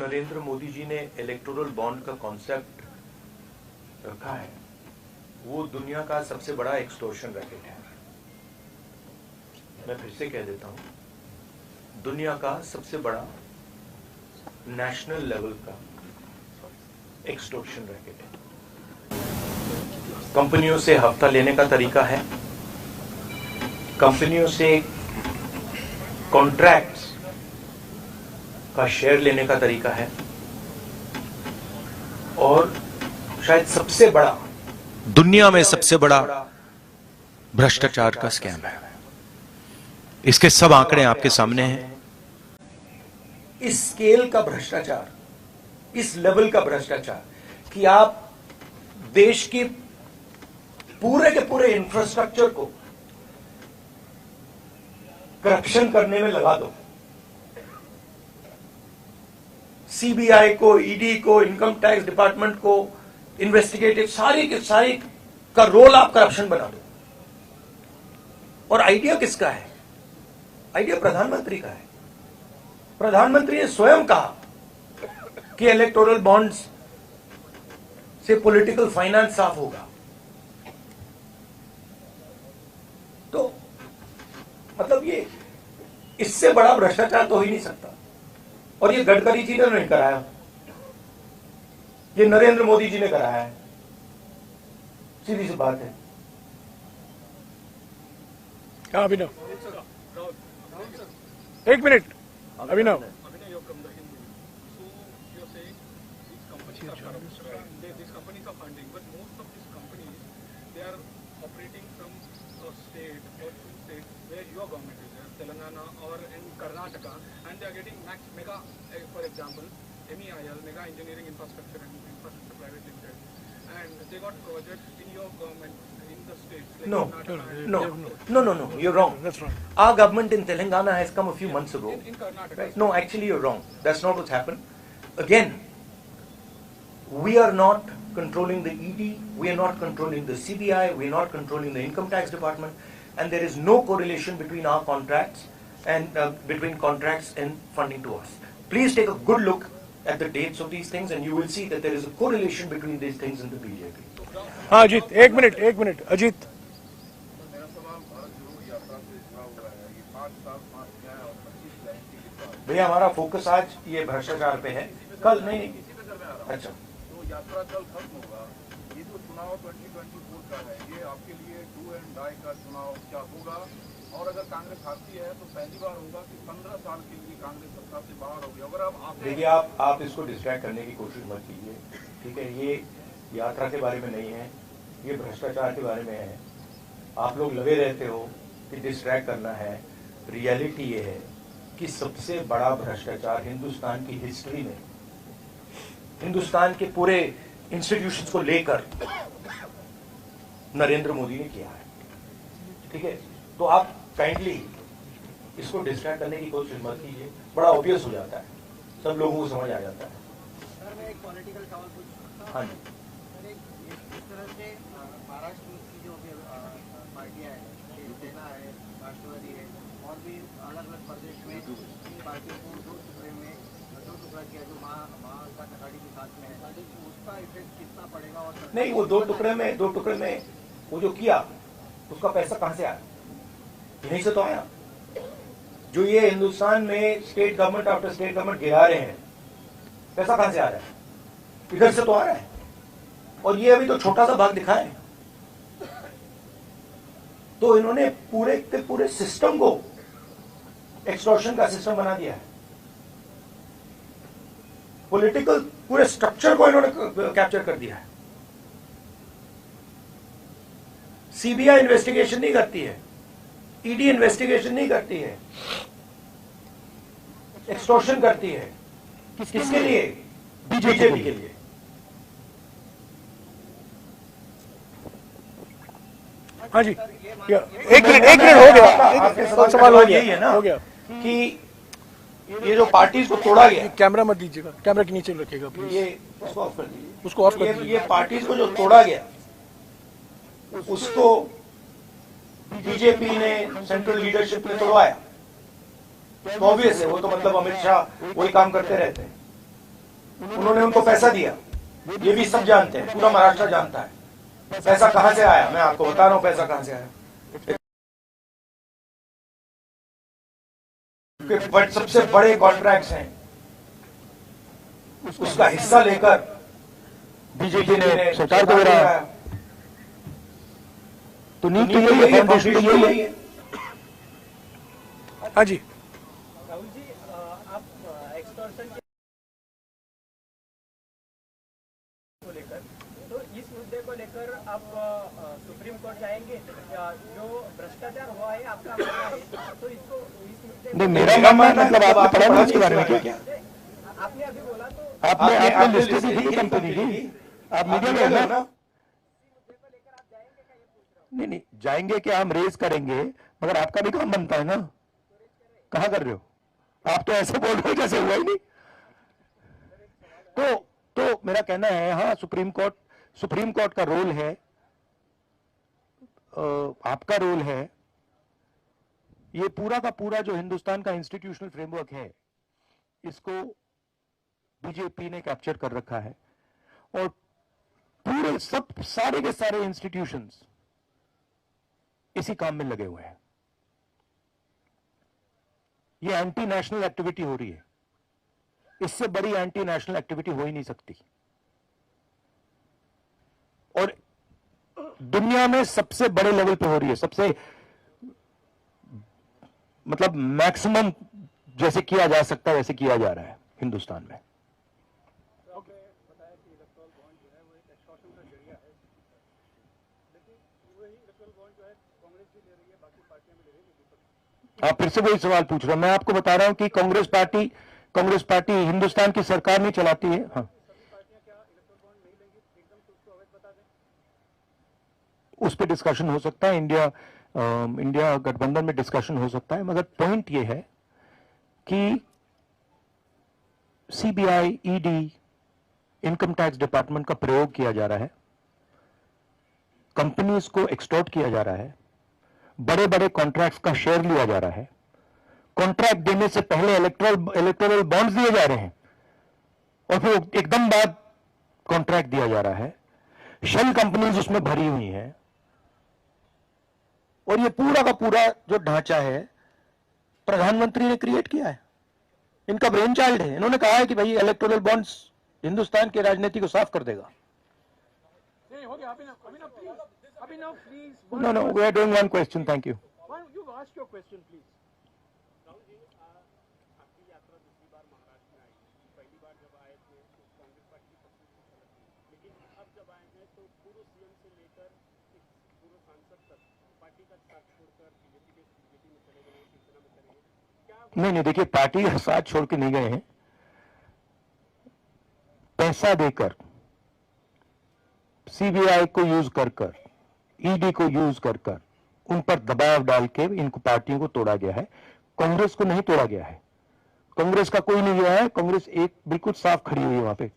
नरेंद्र मोदी जी ने electoral bond का concept रखा है वो दुनिया का सबसे बड़ा एक्सटॉर्शन रैकेट है। मैं फिर से कह देता हूं, दुनिया का सबसे बड़ा नेशनल लेवल का एक्सटॉर्शन रैकेट है। कंपनियों से हफ्ता लेने का तरीका है, कंपनियों से कॉन्ट्रैक्ट्स का शेयर लेने का तरीका है, और शायद सबसे बड़ा, दुनिया में सबसे बड़ा भ्रष्टाचार का स्कैम है। इसके सब आंकड़े आपके सामने हैं। इस स्केल का भ्रष्टाचार, इस लेवल का भ्रष्टाचार कि आप देश के पूरे इंफ्रास्ट्रक्चर को करप्शन करने में लगा दो। सीबीआई को, ईडी को, इनकम टैक्स डिपार्टमेंट को, इन्वेस्टिगेटिव सारी के सारी का रोल आप करप्शन बना दो। और आइडिया किसका है? आइडिया प्रधानमंत्री का है। प्रधानमंत्री ने स्वयं कहा कि इलेक्टोरल बॉन्ड्स से पॉलिटिकल फाइनेंस साफ होगा। तो मतलब ये इससे बड़ा भ्रष्टाचार तो हो ही नहीं सकता। और ये गडकरी जी ने नहीं कराया, ये नरेंद्र मोदी जी ने कराया है। सीधी सी बात है। हाँ अभिनव, एक minute Abhinav. Your government is there, Telangana or in Karnataka, and they are getting mega, for example, MEIL, Mega Engineering Infrastructure and Infrastructure Private Limited, and they got projects in your government in the states. Like No, you're wrong. That's wrong. Our government in Telangana has come a few months ago. In Karnataka. Right? No, actually you're wrong. That's not what's happened. Again, we are not controlling the ED, we are not controlling the CBI, we are not controlling the income tax department, and there is no correlation between our contracts and between contracts and funding to us. Please take a good look at the dates of these things and you will see that there is a correlation between these things in the BJP. हाँ अजीत, एक minute Ajit. भैया हमारा focus आज ये भ्रष्टाचार पे है, कल नहीं। अच्छा, तो यात्रा कल खत्म होगा। ये जो चुनाव 2024 का है, ये आपके लिए डू एंड डाई का चुनाव क्या होगा? और अगर कांग्रेस हारती है तो पहली बार होगा कि 15 साल के लिए कांग्रेस सत्ता से बाहर होगी। अगर आप देखिए, आप इसको डिस्ट्रैक्ट करने की कोशिश मत कीजिए, ठीक है? ये यात्रा के बारे में नहीं है, ये भ्रष्टाचार के बारे में है। आप लोग लगे रहते हो कि डिस्ट्रैक्ट करना है। रियलिटी ये है कि सबसे बड़ा भ्रष्टाचार हिंदुस्तान की हिस्ट्री में, हिंदुस्तान के पूरे इंस्टीट्यूशंस को लेकर नरेंद्र मोदी ने किया है, ठीक है? तो आप काइंडली इसको डिस्ट्रैक्ट करने की कोशिश मत कीजिए। बड़ा ऑब्वियस हो जाता है, सब लोगों को समझ आ जाता है। सर मैं एक पॉलिटिकल सवाल पूछ सकता हूं? हाँ जी। सर इस तरह से महाराष्ट्र की जो भी पार्टियां हैं, शिवसेना है, राष्ट्रवादी है, और भी अलग अलग प्रदेश में इन पार्टियों को दो टुकड़ा किया जो महाविकास अघाड़ी के साथ में है, उसका इफेक्ट कितना पड़ेगा? और नहीं, वो दो टुकड़े में वो जो किया उसका पैसा कहां से आया? यहीं से तो आया। जो ये हिंदुस्तान में state government after state government गिरा रहे हैं, पैसा कहां से आ रहा है? इधर से तो आ रहा है। और ये अभी तो छोटा सा भाग दिखा है। तो इन्होंने पूरे के पूरे सिस्टम को एक्सटॉर्शन का सिस्टम बना दिया है। पॉलिटिकल पूरे स्ट्रक्चर को इन्होंने कैप्चर कर दिया है। सीबीआई इन्वेस्टिगेशन नहीं करती है, ईडी इन्वेस्टिगेशन नहीं करती है, एक्सटॉर्शन करती है। किसके लिए? बीजेपी के लिए। हाँ जी, एक मिनट हो गया। आपके सवाल यही है ना कि ये जो पार्टीज को तोड़ा गया, कैमरा मत दीजिएगा, कैमरा के नीचे रखिएगा प्लीज। ये उसको ऑफ कर दीजिए, उसको ऑफ कर ये पार्टीज को जो तोड़ा गया उसको बीजेपी ने, सेंट्रल लीडरशिप ने तोड़वाया। तो ऑब्वियस है, वो तो मतलब अमित शाह वही काम करते रहते हैं। उन्होंने उनको पैसा दिया, ये भी सब जानते हैं, पूरा महाराष्ट्र जानता है पैसा कहां से आया। मैं आपको बता रहा हूं पैसा कहां से आया। सबसे बड़े कॉन्ट्रैक्ट्स हैं, उसका हिस्सा लेकर बीजेपी ने सरकार को दे रहा है। तो नींव तो यही है, फाउंडेशन तो यही है। हाँ जी, राहुल जी, आप एक्सटॉर्शन को लेकर, तो इस मुद्दे को लेकर आप सुप्रीम कोर्ट जाएंगे? जो भ्रष्टाचार हुआ है आपका मानना है, तो इसको इस मुद्दे नहीं मेरा मानना मतलब आपने पढ़ा नहीं इसके बारे में क्या? आपने अभी बोला तो आपने लिस्ट दी थी कंपनी की, आप मीडिया में हो ना? नहीं नहीं जाएंगे क्या, हम रेज करेंगे, मगर आपका भी काम बनता है ना। कहां कर रहे हो आप? तो ऐसे बोल रहे हो जैसे हुआ ही नहीं। तो मेरा कहना है, हाँ सुप्रीम कोर्ट का रोल है, आपका रोल है, ये पूरा का पूरा जो हिंदुस्तान का इंस्टीट्यूशनल फ्रेमवर्क है इसको बीजेपी ने कैप्चर कर रखा है और पूरे सारे के सारे इंस्टीट्यूशंस इसी काम में लगे हुए हैं। ये एंटी नेशनल एक्टिविटी हो रही है, इससे बड़ी एंटी नेशनल एक्टिविटी हो ही नहीं सकती। और दुनिया में सबसे बड़े लेवल पे हो रही है, सबसे मतलब मैक्सिमम जैसे किया जा सकता है वैसे किया जा रहा है हिंदुस्तान में। आप फिर से वही सवाल पूछ रहे हो। मैं आपको बता रहा हूं कि कांग्रेस पार्टी हिंदुस्तान की सरकार नहीं चलाती है। हाँ, उस पर डिस्कशन हो सकता है, इंडिया गठबंधन में डिस्कशन हो सकता है, मगर पॉइंट यह है कि CBI, ED, income tax department का प्रयोग किया जा रहा है, कंपनीज को एक्सटॉर्ट किया जा रहा है, बड़े बड़े कॉन्ट्रैक्ट्स का शेयर लिया जा रहा है, कॉन्ट्रैक्ट देने से पहले इलेक्टोरल बॉन्ड्स दिए जा रहे हैं और फिर एकदम बाद कॉन्ट्रैक्ट दिया जा रहा है। शेल कंपनीज उसमें भरी हुई हैं और ये पूरा का पूरा जो ढांचा है प्रधानमंत्री ने क्रिएट किया है, इनका ब्रेन चाइल्ड है। इन्होंने कहा है कि भाई इलेक्टोरल बॉन्ड्स हिंदुस्तान की राजनीति को साफ कर देगा। No, we are doing one question. Thank you. You ask your question, please. Rahul ji, आपकी यात्रा दूसरी बार महाराष्ट्र में आई, पहली बार जब आए थे तो कांग्रेस पार्टी की सबसे झलक थी, लेकिन अब जब आए हैं तो पूर्व सीएम से लेकर पूर्व सांसद तक पार्टी का साथ छोड़कर बीजेपी में चले गए, शिवसेना में चले गए। क्या नहीं, देखिए पार्टी का साथ छोड़ के नहीं गए हैं, पैसा देकर सीबीआई को यूज कर ईडी को यूज कर उन पर दबाव डाल के इनको पार्टियों को तोड़ा गया है। कांग्रेस को नहीं तोड़ा गया है, कांग्रेस का कोई नहीं गया है, कांग्रेस एक बिल्कुल साफ खड़ी हुई है वहां पे।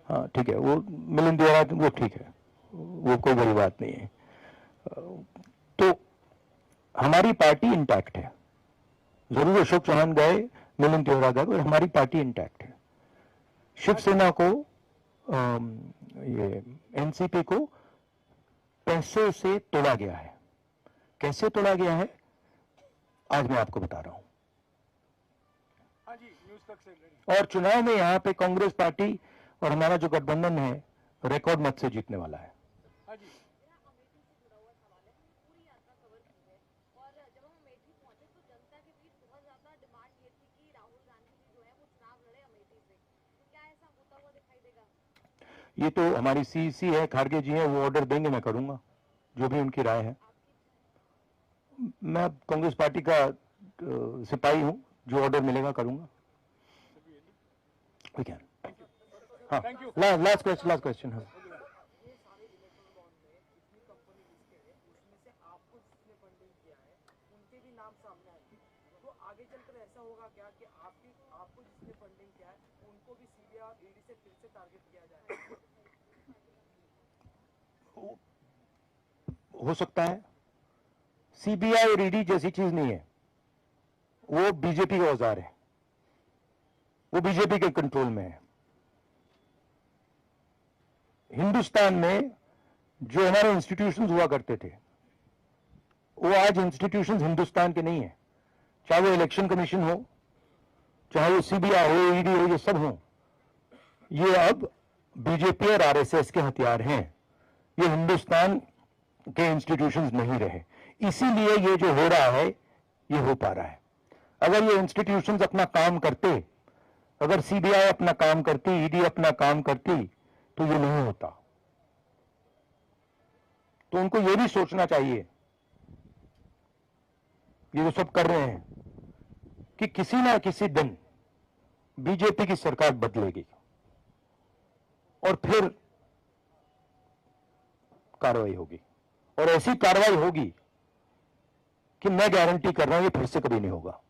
हाँ ठीक है, वो मिलिंद देवरा वो ठीक है, वो कोई बड़ी बात नहीं है। तो हमारी पार्टी इंटैक्ट है, जरूर अशोक चौहान गए, मिलिंद देवरा गए, और हमारी पार्टी इंटैक्ट है। शिवसेना को ये एनसीपी को पैसे से तोड़ा गया है। कैसे तोड़ा गया है आज मैं आपको बता रहा हूं। और चुनाव में यहां पे कांग्रेस पार्टी और हमारा जो गठबंधन है रिकॉर्ड मत से जीतने वाला है। ये तो हमारी सीईसी है, खारगे जी हैं, वो ऑर्डर देंगे, मैं करूंगा जो भी उनकी राय है। मैं कांग्रेस पार्टी का सिपाही हूं, जो ऑर्डर मिलेगा करूंगा। हाँ, लास्ट क्वेश्चन। हाँ, आगे चलकर ऐसा होगा क्या कि आपको जिसने फंडिंग किया है उनको भी सीबीआई और ईडी से फिर से टारगेट किया जाए? हो सकता है। सीबीआई और ईडी जैसी चीज नहीं है, वो बीजेपी का औजार है, वो बीजेपी के कंट्रोल में है। हिंदुस्तान में जो हमारे इंस्टीट्यूशंस हुआ करते थे वो आज इंस्टीट्यूशंस हिंदुस्तान के नहीं है, चाहे वो इलेक्शन कमीशन हो, चाहे वो सीबीआई हो, ईडी हो, ये सब हो, ये अब बीजेपी और आरएसएस के हथियार हैं। ये हिंदुस्तान के इंस्टीट्यूशंस नहीं रहे, इसीलिए ये जो हो रहा है ये हो पा रहा है। अगर ये इंस्टीट्यूशंस अपना काम करते, अगर सीबीआई अपना काम करती, ईडी अपना काम करती, तो ये नहीं होता। तो उनको ये भी सोचना चाहिए, ये जो सब कर रहे हैं, कि किसी ना किसी दिन बीजेपी की सरकार बदलेगी और फिर कार्रवाई होगी, और ऐसी कार्रवाई होगी कि मैं गारंटी कर रहा हूं ये फिर से कभी नहीं होगा।